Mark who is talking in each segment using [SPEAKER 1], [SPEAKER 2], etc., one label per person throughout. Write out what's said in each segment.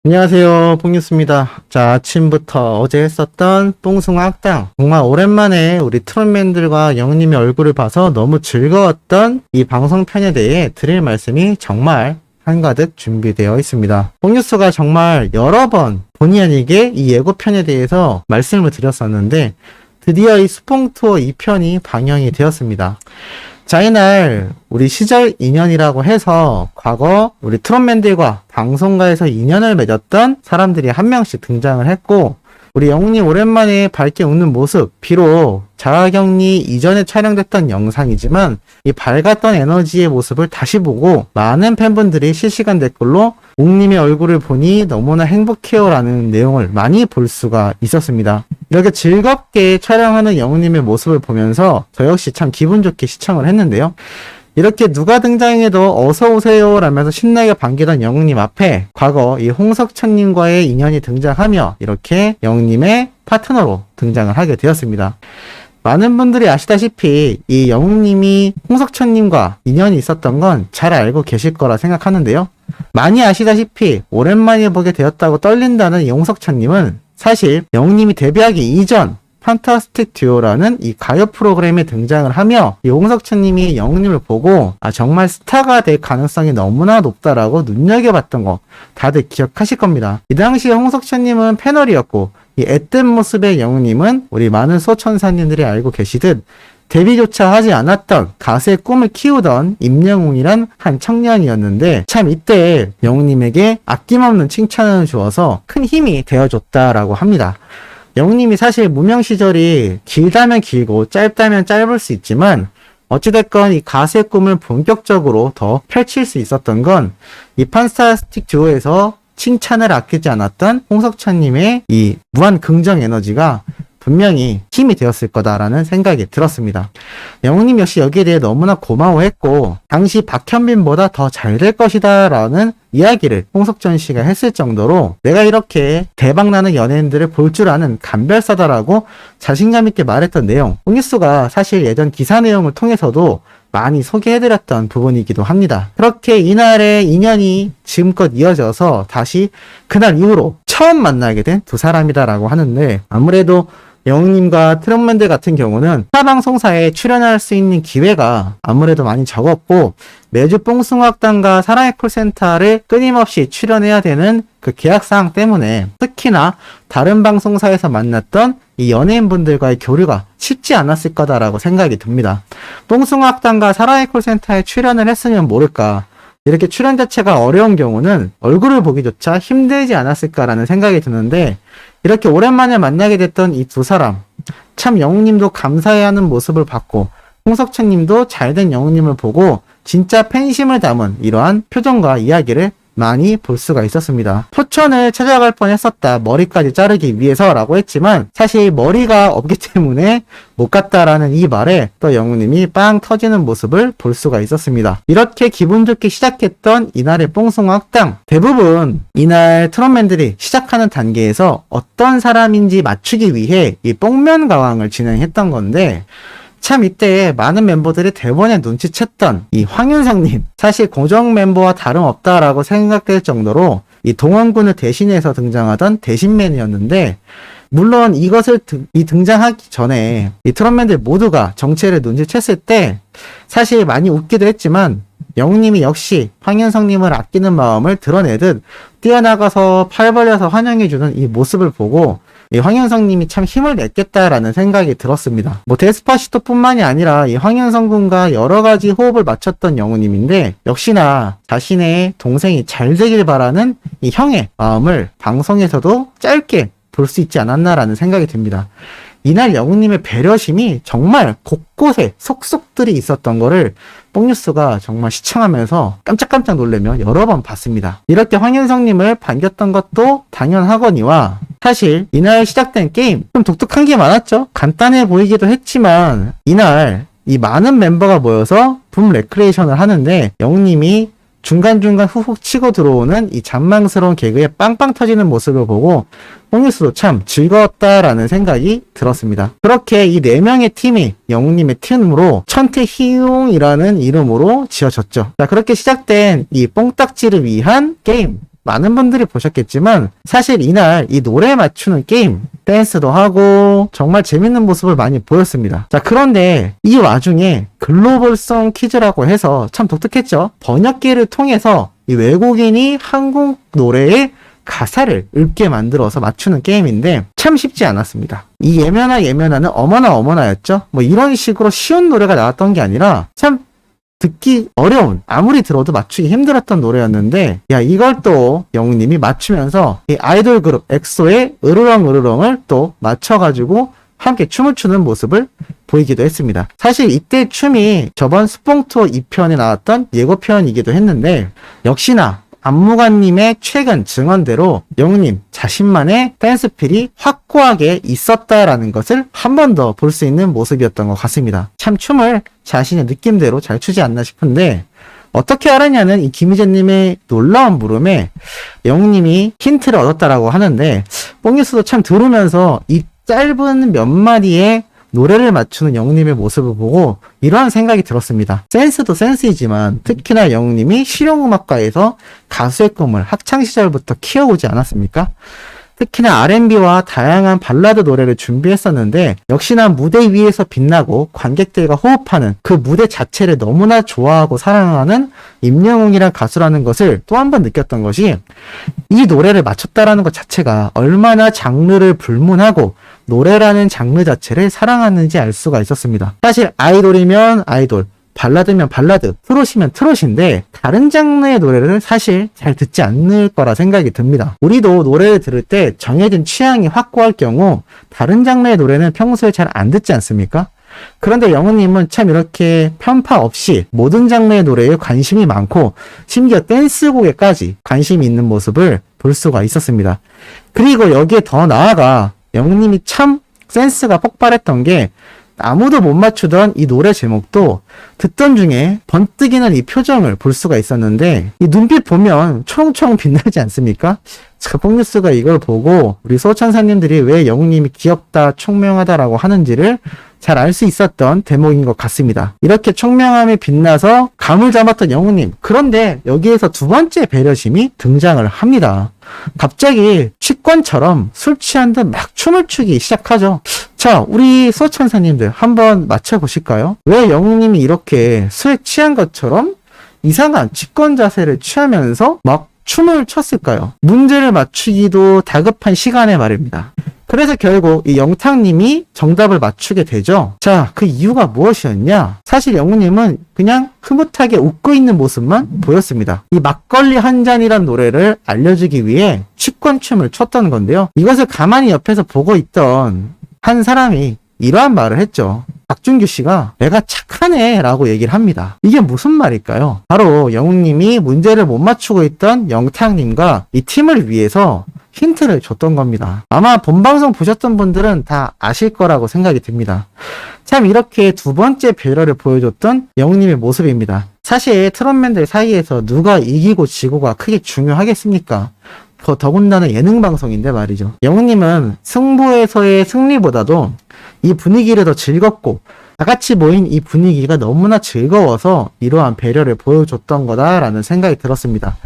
[SPEAKER 1] 안녕하세요, 뽕뉴스입니다. 자, 아침부터 어제 했었던 뽕숭아 학당. 정말 오랜만에 우리 트롯맨들과 영님의 얼굴을 봐서 너무 즐거웠던 이 방송편에 대해 드릴 말씀이 정말 한가득 준비되어 있습니다. 뽕뉴스가 정말 여러 번 본의 아니게 이 예고편에 대해서 말씀을 드렸었는데 드디어 이 수봉투어 2편이 방영이 되었습니다. 자, 이날 우리 시절 인연이라고 해서 과거 우리 트롯맨들과 방송가에서 인연을 맺었던 사람들이 한 명씩 등장을 했고, 우리 영웅님 오랜만에 밝게 웃는 모습, 비록 자가격리 이전에 촬영됐던 영상이지만 이 밝았던 에너지의 모습을 다시 보고 많은 팬분들이 실시간 댓글로 웅님의 얼굴을 보니 너무나 행복해요 라는 내용을 많이 볼 수가 있었습니다. 이렇게 즐겁게 촬영하는 영웅님의 모습을 보면서 저 역시 참 기분 좋게 시청을 했는데요. 이렇게 누가 등장해도 어서오세요 라면서 신나게 반기던 영웅님 앞에 과거 이 홍석천님과의 인연이 등장하며 이렇게 영웅님의 파트너로 등장을 하게 되었습니다. 많은 분들이 아시다시피 이 영웅님이 홍석천님과 인연이 있었던 건 잘 알고 계실 거라 생각하는데요. 많이 아시다시피 오랜만에 보게 되었다고 떨린다는 이 홍석천님은 사실 영웅님이 데뷔하기 이전 판타스틱 듀오라는 이 가요 프로그램에 등장을 하며 이 홍석천님이 영웅님을 보고 정말 스타가 될 가능성이 너무나 높다라고 눈여겨봤던 거 다들 기억하실 겁니다. 이 당시에 홍석천님은 패널이었고 이 앳된 모습의 영웅님은 우리 많은 소천사님들이 알고 계시듯 데뷔조차 하지 않았던 가수의 꿈을 키우던 임영웅이란 한 청년이었는데 참 이때 영웅님에게 아낌없는 칭찬을 주어서 큰 힘이 되어줬다라고 합니다. 영웅님이 사실 무명 시절이 길다면 길고 짧다면 짧을 수 있지만 어찌됐건 이 가수의 꿈을 본격적으로 더 펼칠 수 있었던 건 이 판타스틱 듀오에서 칭찬을 아끼지 않았던 홍석천님의 이 무한 긍정 에너지가 분명히 힘이 되었을 거다라는 생각이 들었습니다. 영웅님 역시 여기에 대해 너무나 고마워했고 당시 박현빈보다 더 잘 될 것이다 라는 이야기를 홍석천 씨가 했을 정도로 내가 이렇게 대박나는 연예인들을 볼 줄 아는 감별사다라고 자신감 있게 말했던 내용, 뽕뉴스가 사실 예전 기사 내용을 통해서도 많이 소개해드렸던 부분이기도 합니다. 그렇게 이날의 인연이 지금껏 이어져서 다시 그날 이후로 처음 만나게 된 두 사람이다라고 하는데, 아무래도 영웅님과 트롯맨들 같은 경우는 타방송사에 출연할 수 있는 기회가 아무래도 많이 적었고 매주 뽕숭아학당과 사랑의 콜센터를 끊임없이 출연해야 되는 그 계약사항 때문에 특히나 다른 방송사에서 만났던 이 연예인분들과의 교류가 쉽지 않았을 거다라고 생각이 듭니다. 뽕숭아학당과 사랑의 콜센터에 출연을 했으면 모를까, 이렇게 출연 자체가 어려운 경우는 얼굴을 보기조차 힘들지 않았을까라는 생각이 드는데, 이렇게 오랜만에 만나게 됐던 이 두 사람, 참 영웅님도 감사해하는 모습을 봤고 홍석천님도 잘된 영웅님을 보고 진짜 팬심을 담은 이러한 표정과 이야기를 많이 볼 수가 있었습니다. 포천을 찾아갈 뻔했었다, 머리까지 자르기 위해서라고 했지만 사실 머리가 없기 때문에 못 갔다라는 이 말에 또 영웅님이 빵 터지는 모습을 볼 수가 있었습니다. 이렇게 기분 좋게 시작했던 이날의 뽕숭아 학당, 대부분 이날 트롯맨들이 시작하는 단계에서 어떤 사람인지 맞추기 위해 이 뽕면 가왕을 진행했던 건데, 참 이때 많은 멤버들이 대본에 눈치챘던 이 황윤성님, 사실 고정 멤버와 다름없다라고 생각될 정도로 이 동원군을 대신해서 등장하던 대신맨이었는데, 물론 이것을 등장하기 전에 이 트롯맨들 모두가 정체를 눈치챘을 때 사실 많이 웃기도 했지만 영웅님이 역시 황윤성님을 아끼는 마음을 드러내듯 뛰어나가서 팔 벌려서 환영해주는 이 모습을 보고 이 황윤성님이 참 힘을 냈겠다라는 생각이 들었습니다. 데스파시토뿐만이 아니라 이 황윤성 군과 여러 가지 호흡을 맞췄던 영웅님인데 역시나 자신의 동생이 잘 되길 바라는 이 형의 마음을 방송에서도 짧게 볼 수 있지 않았나라는 생각이 듭니다. 이날 영웅님의 배려심이 정말 곳곳에 속속들이 있었던 거를 뽕뉴스가 정말 시청하면서 깜짝깜짝 놀라며 여러 번 봤습니다. 이렇게 황윤성님을 반겼던 것도 당연하거니와 사실 이날 시작된 게임 좀 독특한 게 많았죠. 간단해 보이기도 했지만 이날 이 많은 멤버가 모여서 붐 레크레이션을 하는데 영웅님이 중간중간 훅훅 치고 들어오는 이 잔망스러운 개그에 빵빵 터지는 모습을 보고 뽕뉴스도 참 즐거웠다라는 생각이 들었습니다. 그렇게 이 4명의 팀이 영웅님의 팀으로 천태희웅이라는 이름으로 지어졌죠. 자, 그렇게 시작된 이 뽕딱지를 위한 게임, 많은 분들이 보셨겠지만 사실 이날 이 노래 맞추는 게임 댄스도 하고 정말 재밌는 모습을 많이 보였습니다. 자, 그런데 이 와중에 글로벌성 퀴즈라고 해서 참 독특했죠. 번역기를 통해서 이 외국인이 한국 노래의 가사를 읽게 만들어서 맞추는 게임인데 참 쉽지 않았습니다. 이 예면아는 어머나였죠. 뭐 이런 식으로 쉬운 노래가 나왔던 게 아니라 참 듣기 어려운, 아무리 들어도 맞추기 힘들었던 노래였는데, 야, 이걸 또 영웅님이 맞추면서 이 아이돌 그룹 엑소의 으르렁을 또 맞춰가지고 함께 춤을 추는 모습을 보이기도 했습니다. 사실 이때 춤이 저번 스뽕투어 2편에 나왔던 예고편이기도 했는데, 역시나 안무관님의 최근 증언대로 영웅님 자신만의 댄스필이 확고하게 있었다라는 것을 한 번 더 볼 수 있는 모습이었던 것 같습니다. 참 춤을 자신의 느낌대로 잘 추지 않나 싶은데 어떻게 알았냐는 이 김희재님의 놀라운 물음에 영웅님이 힌트를 얻었다라고 하는데 뽕뉴스도 참 들으면서 이 짧은 몇 마디의 노래를 맞추는 영웅님의 모습을 보고 이러한 생각이 들었습니다. 센스도 센스이지만 특히나 영웅님이 실용음악과에서 가수의 꿈을 학창시절부터 키워오지 않았습니까? 특히나 R&B와 다양한 발라드 노래를 준비했었는데 역시나 무대 위에서 빛나고 관객들과 호흡하는 그 무대 자체를 너무나 좋아하고 사랑하는 임영웅이란 가수라는 것을 또 한 번 느꼈던 것이 이 노래를 맞췄다라는 것 자체가 얼마나 장르를 불문하고 노래라는 장르 자체를 사랑하는지 알 수가 있었습니다. 사실 아이돌이면 아이돌, 발라드면 발라드, 트롯이면 트롯인데 다른 장르의 노래를 사실 잘 듣지 않을 거라 생각이 듭니다. 우리도 노래를 들을 때 정해진 취향이 확고할 경우 다른 장르의 노래는 평소에 잘 안 듣지 않습니까? 그런데 영웅님은 참 이렇게 편파 없이 모든 장르의 노래에 관심이 많고 심지어 댄스곡에까지 관심이 있는 모습을 볼 수가 있었습니다. 그리고 여기에 더 나아가 영웅님이 참 센스가 폭발했던 게 아무도 못 맞추던 이 노래 제목도 듣던 중에 번뜩이는 이 표정을 볼 수가 있었는데 이 눈빛 보면 초롱초롱 빛나지 않습니까? 뽕뉴스가 이걸 보고 우리 소천사님들이 왜 영웅님이 귀엽다, 총명하다라고 하는지를 잘 알 수 있었던 대목인 것 같습니다. 이렇게 총명함에 빛나서 감을 잡았던 영웅님. 그런데 여기에서 두 번째 배려심이 등장을 합니다. 갑자기 취권처럼 술 취한 듯 막 춤을 추기 시작하죠. 자, 우리 소천사님들 한번 맞춰보실까요? 왜 영웅님이 이렇게 술에 취한 것처럼 이상한 취권 자세를 취하면서 막 춤을 췄을까요? 문제를 맞추기도 다급한 시간에 말입니다. 그래서 결국 이 영탁님이 정답을 맞추게 되죠. 자, 그 이유가 무엇이었냐? 사실 영웅님은 그냥 흐뭇하게 웃고 있는 모습만 보였습니다. 이 막걸리 한 잔이란 노래를 알려주기 위해 취권춤을 췄던 건데요. 이것을 가만히 옆에서 보고 있던 한 사람이 이러한 말을 했죠. 박준규 씨가 내가 착하네 라고 얘기를 합니다. 이게 무슨 말일까요? 바로 영웅님이 문제를 못 맞추고 있던 영탁님과 이 팀을 위해서 힌트를 줬던 겁니다. 아마 본방송 보셨던 분들은 다 아실 거라고 생각이 듭니다. 참 이렇게 두 번째 배려를 보여줬던 영웅님의 모습입니다. 사실 트롯맨들 사이에서 누가 이기고 지고가 크게 중요하겠습니까? 더군다나 예능 방송인데 말이죠. 영웅님은 승부에서의 승리보다도 이 분위기를 더 즐겁고 다 같이 모인 이 분위기가 너무나 즐거워서 이러한 배려를 보여줬던 거다라는 생각이 들었습니다.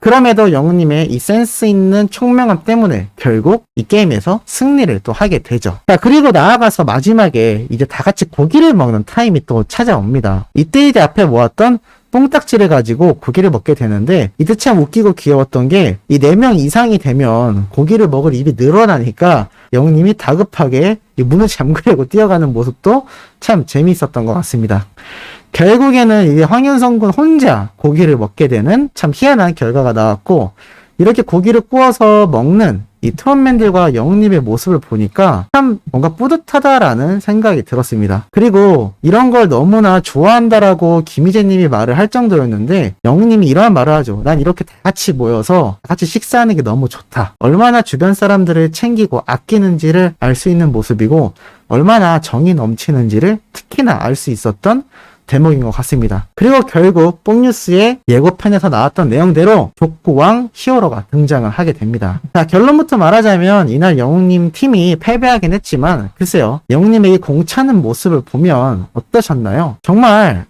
[SPEAKER 1] 그럼에도 영웅님의 이 센스 있는 총명함 때문에 결국 이 게임에서 승리를 또 하게 되죠. 자, 그리고 나아가서 마지막에 이제 다 같이 고기를 먹는 타임이 또 찾아옵니다. 이때 이제 앞에 모았던 뽕딱지를 가지고 고기를 먹게 되는데 이때 참 웃기고 귀여웠던 게 이 4명 이상이 되면 고기를 먹을 입이 늘어나니까 영웅님이 다급하게 이 문을 잠그려고 뛰어가는 모습도 참 재미있었던 것 같습니다. 결국에는 이제 황윤성 군 혼자 고기를 먹게 되는 참 희한한 결과가 나왔고 이렇게 고기를 구워서 먹는 이 트롯맨들과 영웅님의 모습을 보니까 참 뭔가 뿌듯하다라는 생각이 들었습니다. 그리고 이런 걸 너무나 좋아한다라고 김희재님이 말을 할 정도였는데 영웅님이 이러한 말을 하죠. 난 이렇게 다 같이 모여서 다 같이 식사하는 게 너무 좋다. 얼마나 주변 사람들을 챙기고 아끼는지를 알 수 있는 모습이고 얼마나 정이 넘치는지를 특히나 알 수 있었던 대목인 것 같습니다. 그리고 결국 뽕뉴스의 예고편에서 나왔던 내용대로 족구왕 히어로가 등장을 하게 됩니다. 자, 결론부터 말하자면 이날 영웅님 팀이 패배하긴 했지만 글쎄요, 영웅님의 이 공차는 모습을 보면 어떠셨나요? 정말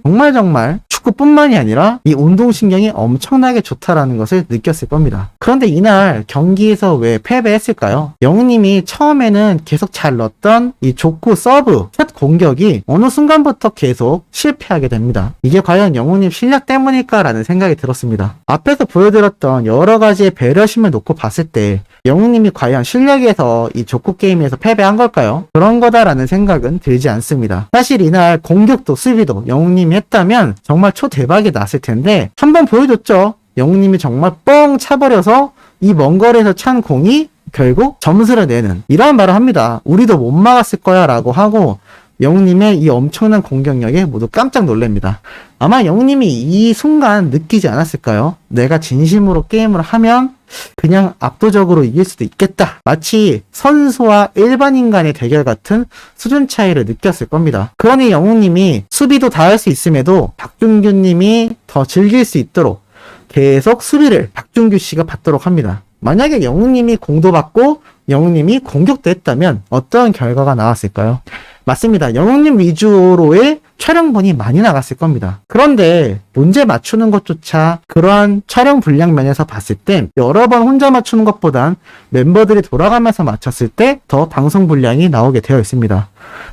[SPEAKER 1] 축구뿐만이 아니라 이 운동신경이 엄청나게 좋다라는 것을 느꼈을 겁니다. 그런데 이날 경기에서 왜 패배했을까요? 영웅님이 처음에는 계속 잘 넣었던 이 족구 서브 첫 공격이 어느 순간부터 계속 실패하게 됩니다. 이게 과연 영웅님 실력 때문일까라는 생각이 들었습니다. 앞에서 보여드렸던 여러 가지의 배려심을 놓고 봤을 때 영웅님이 과연 실력에서 이 족구 게임에서 패배한 걸까요? 그런 거다라는 생각은 들지 않습니다. 사실 이날 공격도 수비도 영웅님이 했다면 정말 초대박이 났을 텐데 한번 보여줬죠. 영웅님이 정말 뻥 차버려서 이 먼 거리에서 찬 공이 결국 점수를 내는 이런 말을 합니다. 우리도 못 막았을 거야 라고 하고 영웅님의 이 엄청난 공격력에 모두 깜짝 놀랍니다. 아마 영웅님이 이 순간 느끼지 않았을까요? 내가 진심으로 게임을 하면 그냥 압도적으로 이길 수도 있겠다. 마치 선수와 일반인 간의 대결 같은 수준 차이를 느꼈을 겁니다. 그러니 영웅님이 수비도 다 할 수 있음에도 박준규님이 더 즐길 수 있도록 계속 수비를 박준규 씨가 받도록 합니다. 만약에 영웅님이 공도 받고 영웅님이 공격도 했다면 어떤 결과가 나왔을까요? 맞습니다. 영웅님 위주로의 촬영본이 많이 나갔을 겁니다. 그런데 문제 맞추는 것조차 그러한 촬영 분량 면에서 봤을 땐 여러 번 혼자 맞추는 것보단 멤버들이 돌아가면서 맞췄을 때 더 방송 분량이 나오게 되어 있습니다.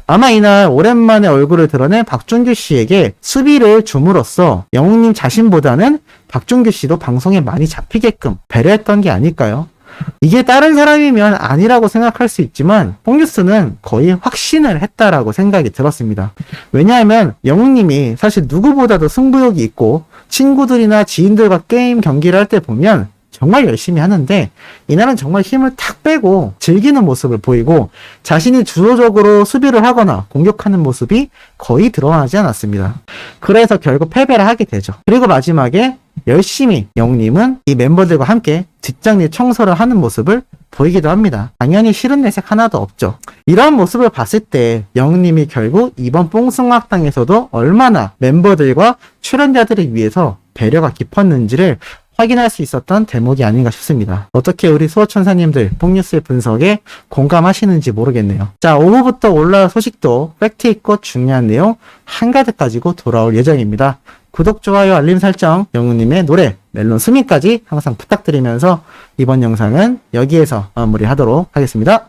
[SPEAKER 1] 아마 이날 오랜만에 얼굴을 드러낸 박준규 씨에게 수비를 줌으로써 영웅님 자신보다는 박준규 씨도 방송에 많이 잡히게끔 배려했던 게 아닐까요? 이게 다른 사람이면 아니라고 생각할 수 있지만 뽕뉴스는 거의 확신을 했다라고 생각이 들었습니다. 왜냐하면 영웅님이 사실 누구보다도 승부욕이 있고 친구들이나 지인들과 게임 경기를 할 때 보면 정말 열심히 하는데 이날은 정말 힘을 탁 빼고 즐기는 모습을 보이고 자신이 주도적으로 수비를 하거나 공격하는 모습이 거의 드러나지 않았습니다. 그래서 결국 패배를 하게 되죠. 그리고 마지막에 열심히 영웅님은 이 멤버들과 함께 뒷정리 청소를 하는 모습을 보이기도 합니다. 당연히 싫은 내색 하나도 없죠. 이러한 모습을 봤을 때 영웅님이 결국 이번 뽕숭아학당에서도 얼마나 멤버들과 출연자들을 위해서 배려가 깊었는지를 확인할 수 있었던 대목이 아닌가 싶습니다. 어떻게 우리 수호천사님들 뽕뉴스의 분석에 공감하시는지 모르겠네요. 자, 오후부터 올라올 소식도 팩트 있고 중요한 내용 한가득 가지고 돌아올 예정입니다. 구독, 좋아요, 알림 설정, 영웅님의 노래, 멜론 스밍까지 항상 부탁드리면서 이번 영상은 여기에서 마무리하도록 하겠습니다.